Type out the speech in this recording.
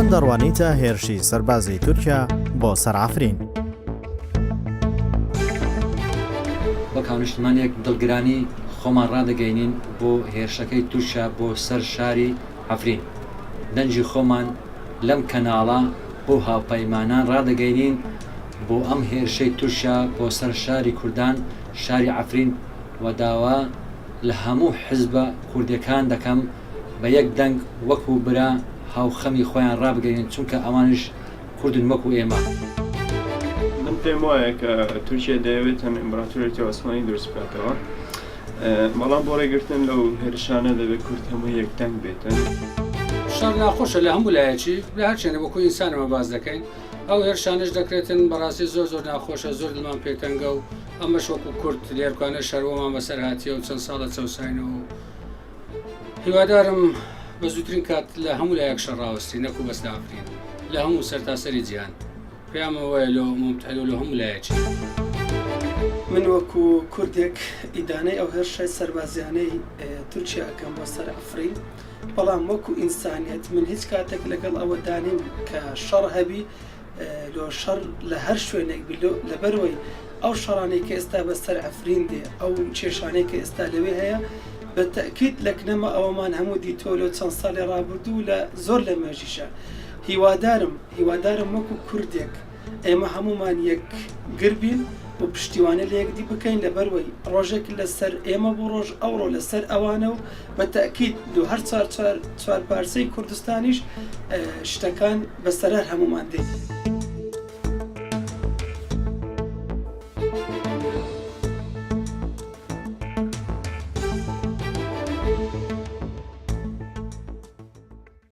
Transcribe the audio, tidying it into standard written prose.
چۆن دەڕوانیتە هێرشی سەربازی تورکیا بۆ سەر عەفرین. وەک هاونیشتمانێک دڵگرانی خۆمان ڕادەگەینین بۆ هێرشەکەی تورکیا بۆ سەر شاری عەفرین. دەنجی خۆمان لەم کەناڵە بۆ هاوپەیمانان ڕادەگەینین بۆ ئەم هێرشەی تورکیا بۆ سەر شاری کوردان شاری عەفرین و داوا لە هەموو حیزبە کوردەکان دەکەم بە یەک دەنگ وەکو برا هاوخەمی خۆیان ڕابگەین چونکە ئەوانش کوردن وەکو ئێمە. من پێم وایە کە تورکیا دەیەوێت هەم ئیمپراتۆریەتی عوسمانی دروست بکاتەوە، بەڵام بۆ ڕێگرتن لەو هێرشانە دەبێت کورد هەموو یەک دەنگ بێتن. شەڕ ناخۆشە لە هەموو لایەکی لە هەرچێنە وەکو ئینسانەوە باز دەکەین. ئەو هێرشانش دەکرێتن بەڕاستی زۆر ناخۆشە، زۆر دڵمان پێتەنگە و ئەمەش وەکو کورد لێرکوانە شەروەمان بەسەر هاتیە و چەند ساڵە چەوساینەوە. هیوادارم بە زووترین کات لە هەموو لایەک شەڕاوەستی نەکو بەس لە عەفرین، لە هەموو سەرتاسەری جیهان. پێیانمە وایە لە ممتحەلە لە هەموو لایەکی. من وەکو کوردێک ئیدانەی ئەو هێرشای سەربازیانەی تورکیا ئەکەم بۆ سەر عەفرین، بەڵام وەکو ئینسانیەت من هیچ کاتێک لەگەڵ ئەوە دانیم کە شەڕ هەبی لۆ شەڕ لە هەر شوێنێک لەبەرەوەی ئەو شەڕانەی کە ئێستا بەسەر عەفرین دێ، ئەو کێشانەی کە ئێستا لەوێ هەیە، بە تەکید لەکنەمە ئەوەمان هەموو دیتۆ لە چەند ساڵی ڕابردوو لە زۆر لە مێژیشە. هیوادارم وەکو کوردێک ئێمە هەمومان یەک گربین و پشتیوانە لە یەکدی بکەین لەبەرەوەی ڕۆژێک لەسەر ئێمە بۆ ڕۆژ ئەوڕۆ لەسەر ئەوانە و بە تەکید لە هەر چوار پارسەی کوردستانیش شتەکان بەسەرەر هەمومان دێت.